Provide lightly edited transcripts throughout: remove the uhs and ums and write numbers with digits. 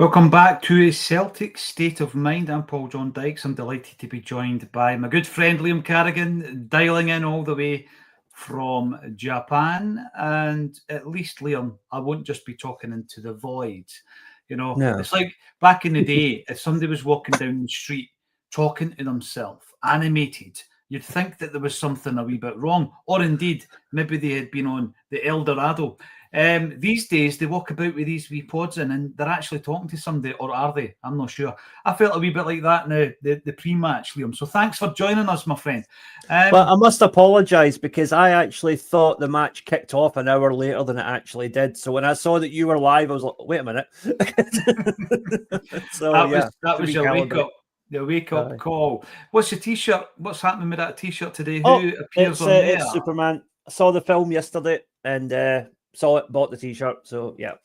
Welcome back to a Celtic State of Mind. I'm Paul John Dykes. I'm delighted to be joined by my good friend Liam Carrigan, dialing in all the way from Japan. And at least, Liam, I won't just be talking into the void. No. It's like back in the day, if somebody was walking down the street talking to themselves, animated, you'd think that there was something a wee bit wrong. Or indeed, maybe they had been on the Eldorado. These days, they walk about with these wee pods in and they're actually talking to somebody, or are they? I'm not sure. I felt a wee bit like that now, the pre-match, Liam. So thanks for joining us, my friend. Well, I must apologise because I actually thought the match kicked off an hour later than it actually did. So when I saw that you were live, I was like, wait a minute. So that was your wake up call. What's your t-shirt? What's happening with that t-shirt today? Who appears on there? It's Superman. I saw the film yesterday and saw it, bought the t-shirt. So yeah.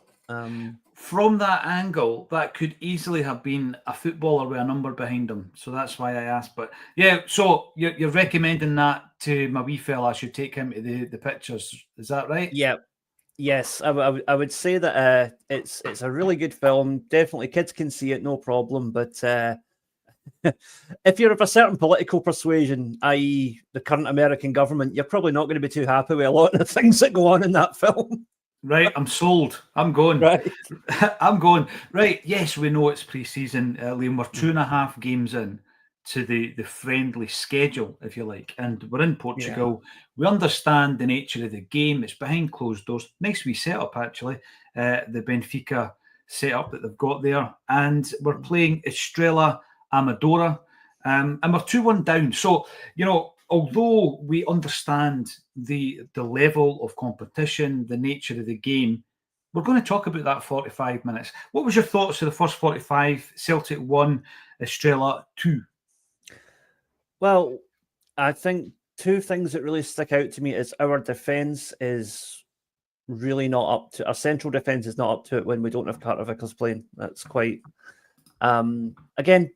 From that angle, that could easily have been a footballer with a number behind him. So that's why I asked. But yeah, so you're recommending that to my wee fella. I should take him to the pictures. Is that right? Yeah. Yes, I would say that it's a really good film. Definitely, kids can see it, no problem. But if you're of a certain political persuasion, i.e. the current American government, you're probably not going to be too happy with a lot of the things that go on in that film. Right, I'm sold. I'm going. Right. I'm going. Right, yes, we know it's pre-season, Liam. We're 2.5 games in to the friendly schedule, if you like. And we're in Portugal. Yeah. We understand the nature of the game. It's behind closed doors. Nice wee setup, actually. The Benfica setup that they've got there. And we're playing Estrela, Amadora. And we're 2-1 down. So, although we understand the level of competition, the nature of the game, we're going to talk about that 45 minutes. What was your thoughts of the first 45? Celtic 1, Estrela 2. Well, I think two things that really stick out to me is our defence is really not up to, our central defence is not up to it when we don't have Carter Vickers playing. That's quite, again,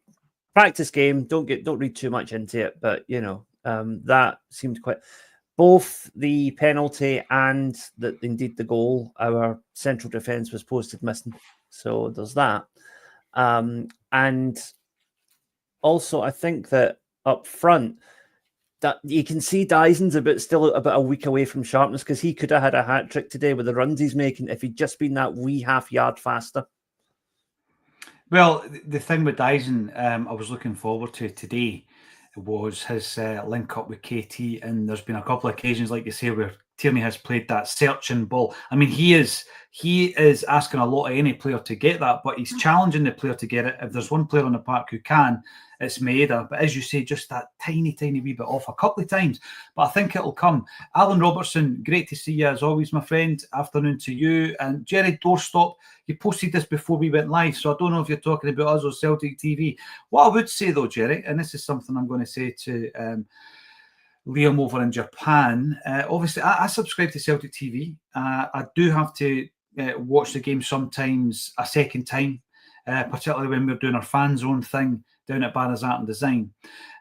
practice game. Don't read too much into it, but that seemed quite. Both the penalty and indeed the goal, our central defence was posted missing. So there's that. And also, I think that up front, that you can see Dyson's still about a week away from sharpness because he could have had a hat trick today with the runs he's making if he'd just been that wee half yard faster. Well, the thing with Dyson, I was looking forward to today was his link up with KT, and there's been a couple of occasions, like you say, where Tierney has played that searching ball. I mean, he is asking a lot of any player to get that, but he's challenging the player to get it. If there's one player on the park who can, it's Maeda. But as you say, just that tiny wee bit off a couple of times. But I think it'll come. Alan Robertson, great to see you as always, my friend. Afternoon to you. And Jerry Doorstop, you posted this before we went live, so I don't know if you're talking about us or Celtic TV. What I would say though, Jerry, and this is something I'm going to say to Liam over in Japan. Obviously, I subscribe to Celtic TV. I do have to watch the game sometimes a second time, particularly when we're doing our fan zone thing down at Barra's Art and Design.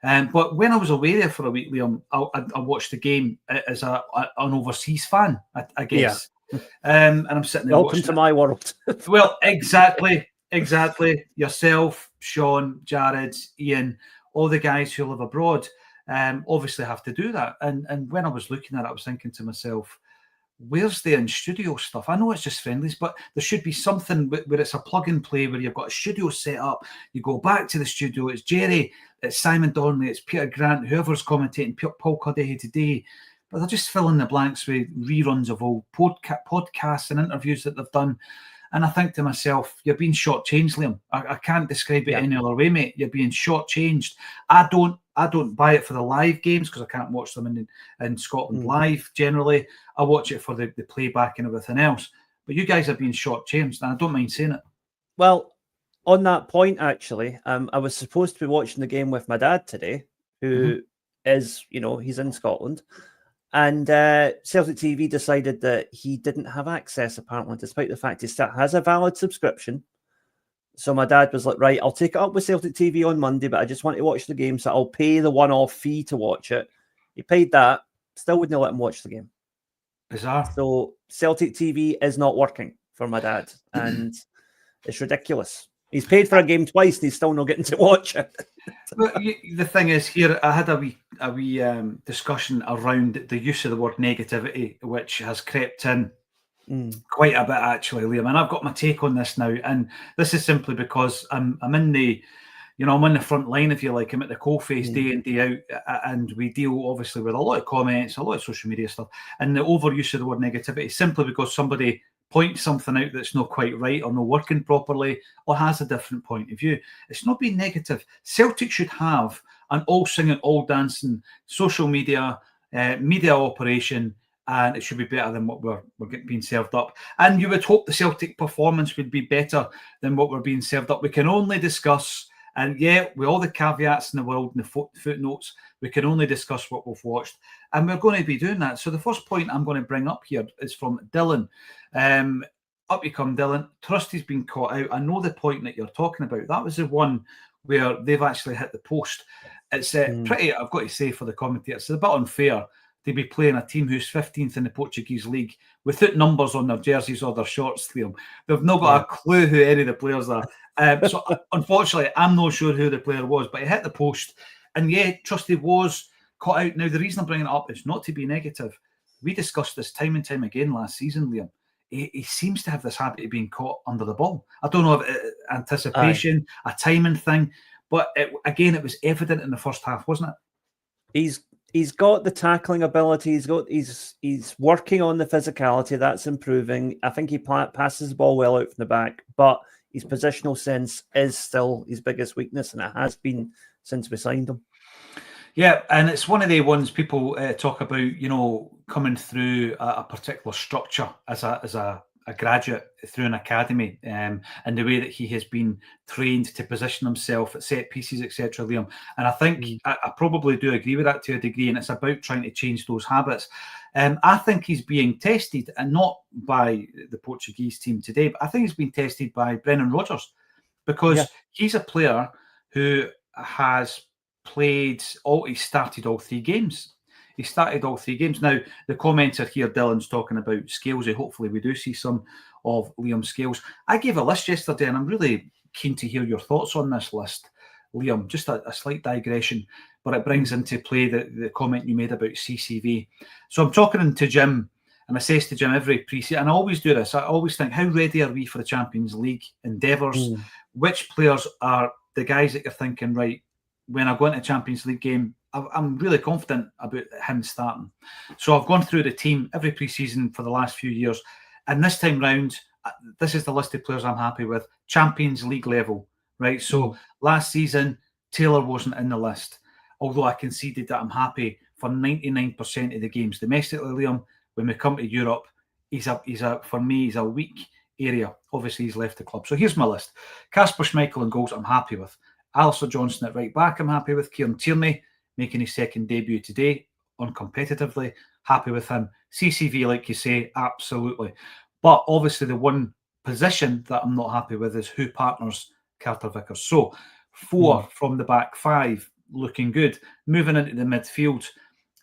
But when I was away there for a week, Liam, I watched the game as an overseas fan, I guess. Yeah. And I'm sitting there welcome to my world. Well, exactly. Yourself, Sean, Jared, Ian, all the guys who live abroad obviously have to do that. And when I was looking at it, I was thinking to myself, where's the in-studio stuff? I know it's just friendlies, but there should be something where it's a plug and play, where you've got a studio set up, you go back to the studio, it's Jerry, it's Simon Donnelly, it's Peter Grant, whoever's commentating, Paul Cuddihy today, but they're just filling the blanks with reruns of old podcasts and interviews that they've done. And I think to myself, you're being shortchanged, Liam. I can't describe it any other way, mate. You're being shortchanged. I don't buy it for the live games because I can't watch them in Scotland live generally. I watch it for the playback and everything else. But you guys are being shortchanged, and I don't mind saying it. Well, on that point, actually, I was supposed to be watching the game with my dad today, who is, he's in Scotland. And Celtic TV decided that he didn't have access, apparently, despite the fact he still has a valid subscription. So my dad was like, right, I'll take it up with Celtic TV on Monday, but I just want to watch the game, so I'll pay the one-off fee to watch it. He paid that, still wouldn't let him watch the game. Bizarre. So Celtic TV is not working for my dad. And It's ridiculous. He's paid for a game twice and he's still not getting to watch it. Well, the thing is, here I had a wee discussion around the use of the word negativity, which has crept in quite a bit actually, Liam. And I've got my take on this now, and this is simply because I'm in the, I'm on the front line, if you like. I'm at the coalface day in, day out, and we deal obviously with a lot of comments, a lot of social media stuff, and the overuse of the word negativity simply because somebody points something out that's not quite right or not working properly or has a different point of view. It's not being negative. Celtic should have an all singing, all dancing social media operation, and it should be better than what we're being served up. And you would hope the Celtic performance would be better than what we're being served up. We can only discuss, and with all the caveats in the world and the footnotes, we can only discuss what we've watched. And we're going to be doing that. So the first point I'm going to bring up here is from Dylan. Up you come, Dylan. Trusty's been caught out. I know the point that you're talking about. That was the one where they've actually hit the post. It's pretty, I've got to say, for the commentators, it's a bit unfair to be playing a team who's 15th in the Portuguese league without numbers on their jerseys or their shorts, Liam. They've not got a clue who any of the players are. So unfortunately, I'm not sure who the player was, but he hit the post. And Trusty was caught out. Now, the reason I'm bringing it up is not to be negative. We discussed this time and time again last season, Liam. He seems to have this habit of being caught under the ball. I don't know if anticipation, a timing thing, but it was evident in the first half, wasn't it? He's got the tackling ability. He's working on the physicality. That's improving. I think he passes the ball well out from the back, but his positional sense is still his biggest weakness, and it has been since we signed him. Yeah, and it's one of the ones people talk about, coming through a particular structure as a graduate through an academy, and the way that he has been trained to position himself at set pieces, etc., Liam. And I think I probably do agree with that to a degree, and it's about trying to change those habits. I think he's being tested, and not by the Portuguese team today, but I think he's been tested by Brendan Rodgers, because he's a player who has he started all three games. He started all three games. Now, the commenter here, Dylan's talking about Scalesy. Hopefully we do see some of Liam Scales. I gave a list yesterday, and I'm really keen to hear your thoughts on this list, Liam. Just a slight digression, but it brings into play the comment you made about CCV. So I'm talking to Jim, and I says to Jim every pre-season, and I always do this, I always think, how ready are we for the Champions League endeavours? Which players are the guys that you're thinking, right, when I go into a Champions League game, I'm really confident about him starting. So I've gone through the team every pre-season for the last few years, and this time round, this is the list of players I'm happy with. Champions League level, right? So last season, Taylor wasn't in the list, although I conceded that I'm happy for 99% of the games. Domestically, Liam, when we come to Europe, for me, he's a weak area. Obviously, he's left the club. So here's my list. Kasper Schmeichel in goals, I'm happy with. Alistair Johnston at right back, I'm happy with. Kieran Tierney making his second debut today, uncompetitively, happy with him. CCV, like you say, absolutely. But obviously the one position that I'm not happy with is who partners Carter Vickers. So 4 from the back, 5 looking good. Moving into the midfield,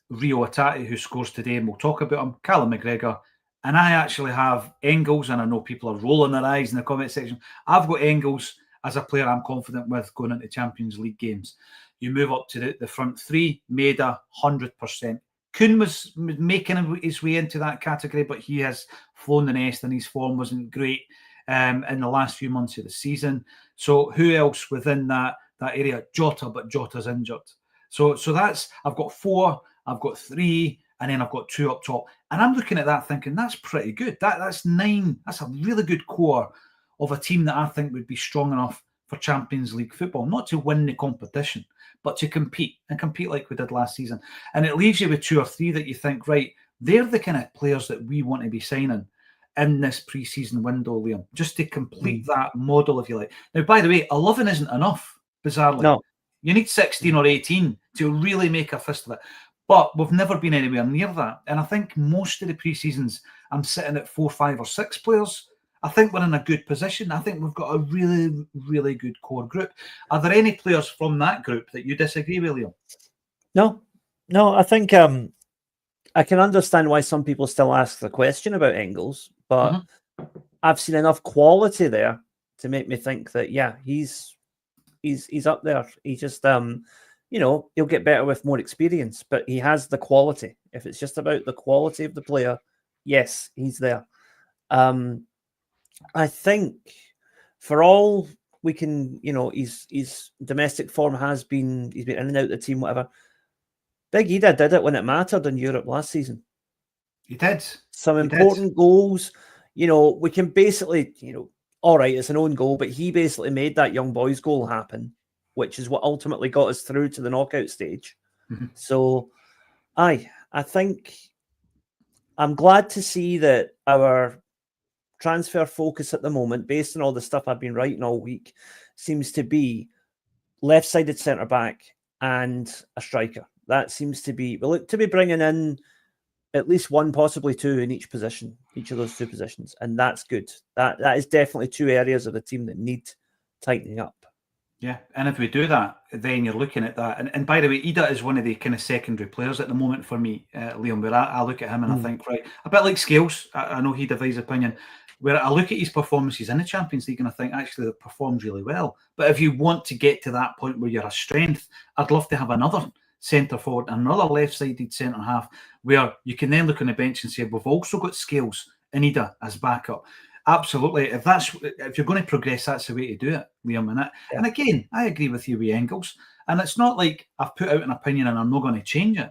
Rio Atati, who scores today, and we'll talk about him, Callum McGregor. And I actually have Engels, and I know people are rolling their eyes in the comment section. I've got Engels as a player I'm confident with going into Champions League games. You move up to the front 3, Maeda, 100%. Kuhn was making his way into that category, but he has flown the nest and his form wasn't great in the last few months of the season. So who else within that area? Jota, but Jota's injured. So that's, I've got 4, I've got 3, and then I've got 2 up top. And I'm looking at that thinking, that's pretty good. That's 9. That's a really good core of a team that I think would be strong enough for Champions League football, not to win the competition, but to compete like we did last season. And it leaves you with 2 or 3 that you think, right, they're the kind of players that we want to be signing in this pre-season window, Liam, just to complete that model, if you like. Now, by the way, 11 isn't enough, bizarrely. No. You need 16 or 18 to really make a fist of it. But we've never been anywhere near that. And I think most of the pre-seasons, I'm sitting at 4, 5 or 6 players. I think we're in a good position. I think we've got a really, really good core group. Are there any players from that group that you disagree with, Liam? No, I think I can understand why some people still ask the question about Engels, but I've seen enough quality there to make me think that he's up there. He just he'll get better with more experience, but he has the quality. If it's just about the quality of the player, yes, he's there. I think for all we can, his domestic form he's been in and out of the team, whatever. Big Ida did it when it mattered in Europe last season. He did. Some important goals. We can basically, all right, it's an own goal, but he basically made that young boy's goal happen, which is what ultimately got us through to the knockout stage. Mm-hmm. So, I think I'm glad to see that our transfer focus at the moment, based on all the stuff I've been writing all week, seems to be left-sided centre-back and a striker. That seems to be, we look to be bringing in at least one, possibly two in each position, each of those two positions. And that's good. That is definitely two areas of the team that need tightening up. Yeah, and if we do that, then you're looking at that. And by the way, Ida is one of the kind of secondary players at the moment for me, Liam, where I look at him and I think, right, a bit like Scales, I know he divides opinion, where I look at his performances in the Champions League and I think, actually, they've performed really well. But if you want to get to that point where you're a strength, I'd love to have another centre forward, another left-sided centre half, where you can then look on the bench and say, we've also got Scales and Ida as backup. Absolutely. If you're going to progress, that's the way to do it, Liam. And again, I agree with you with Engels. And it's not like I've put out an opinion and I'm not going to change it.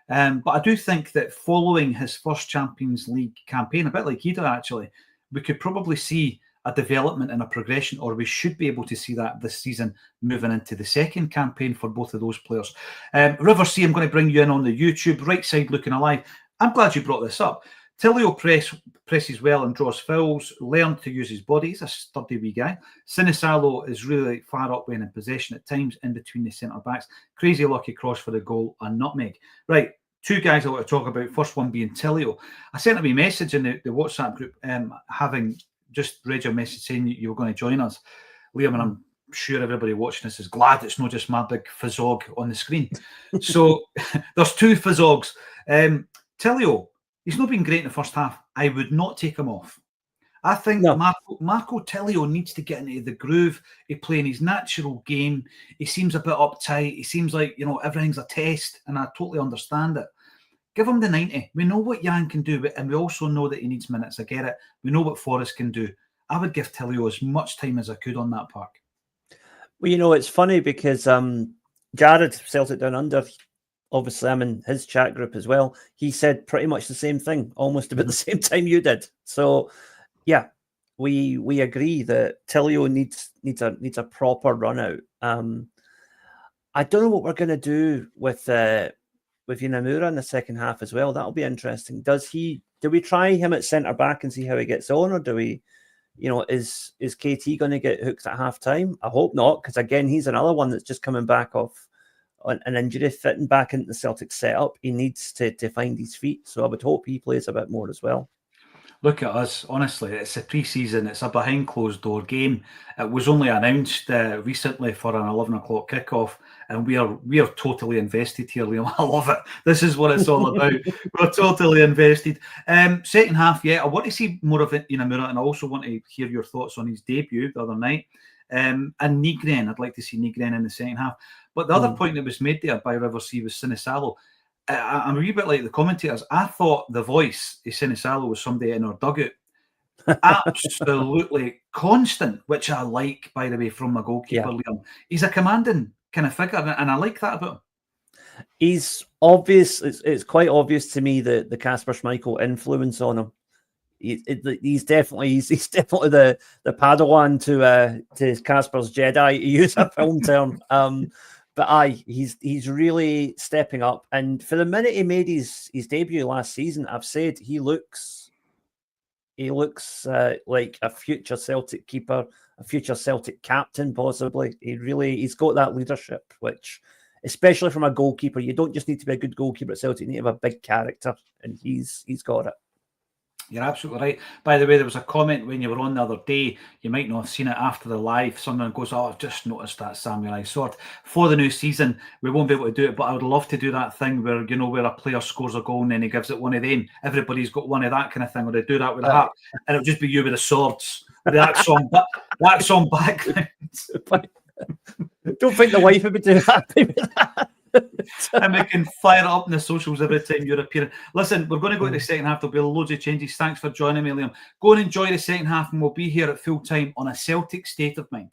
But I do think that following his first Champions League campaign, a bit like Ida actually, we could probably see a development and a progression, or we should be able to see that this season moving into the second campaign for both of those players. River C, I'm going to bring you in on the YouTube, right side looking alive. I'm glad you brought this up. Tilio presses well and draws fouls, learned to use his body. He's a sturdy wee guy. Sinisalo is really far up when in possession at times in between the centre-backs. Crazy lucky cross for the goal and nutmeg. Right, two guys I want to talk about. First one being Tilio. I sent a wee message in the WhatsApp group, having just read your message saying you were going to join us. Liam, and I'm sure everybody watching this is glad it's not just my big fizzog on the screen. So there's two fizzogs. Tilio, he's not been great in the first half. I would not take him off. I think Marco Tilio needs to get into the groove of playing his natural game. He seems a bit uptight. He seems like, everything's a test, and I totally understand it. Give him the 90. We know what Jan can do, and we also know that he needs minutes. I get it. We know what Forrest can do. I would give Tilio as much time as I could on that park. Well, it's funny because Jared, Celtic Down Under, obviously I'm in his chat group as well. He said pretty much the same thing, almost about the same time you did. So, yeah, we agree that Tilio needs a proper run out. I don't know what we're going to do with Yanamura in the second half as well. That'll be interesting. Do we try him at centre back and see how he gets on, or do we, is KT going to get hooked at half time? I hope not, because again, he's another one that's just coming back off an injury, fitting back into the Celtic setup. He needs to find his feet. So I would hope he plays a bit more as well. Look at us, honestly, it's a pre-season, it's a behind closed door game. It was only announced recently for an 11 o'clock kickoff, and we are totally invested here, Liam. I love it. This is what it's all about. We're totally invested. Second half, I want to see more of it in Amura, and I also want to hear your thoughts on his debut the other night. And Nygren, I'd like to see Nygren in the second half. But the other point that was made there by River C was Sinisalo. I'm a wee bit like the commentators. I thought the voice of Sinisalo was somebody in our dugout. Absolutely constant, which I like, by the way, from my goalkeeper, Liam. He's a commanding kind of figure, and I like that about him. He's obvious. It's quite obvious to me that the Kasper Schmeichel influence on him. He's definitely the Padawan to Kasper's Jedi, to use a film term. But he's really stepping up. And for the minute he made his debut last season, I've said he looks like a future Celtic keeper, a future Celtic captain, possibly. He's got that leadership, which, especially from a goalkeeper, you don't just need to be a good goalkeeper at Celtic, you need to have a big character, and he's got it. You're absolutely right. By the way, there was a comment when you were on the other day, you might not have seen it after the live. Someone goes, I've just noticed that Samurai sword. For the new season, we won't be able to do it, but I would love to do that thing where, where a player scores a goal and then he gives it one of them. Everybody's got one of that kind of thing, or they do that with a hat, and it'll just be you with the swords, with the Acsom. But That's on background. Don't think the wife would be too happy with that. And we can fire it up in the socials every time you're appearing. Listen, we're going to go to the second half. There'll be loads of changes. Thanks for joining me, Liam. Go and enjoy the second half, and we'll be here at full time on A Celtic State of Mind.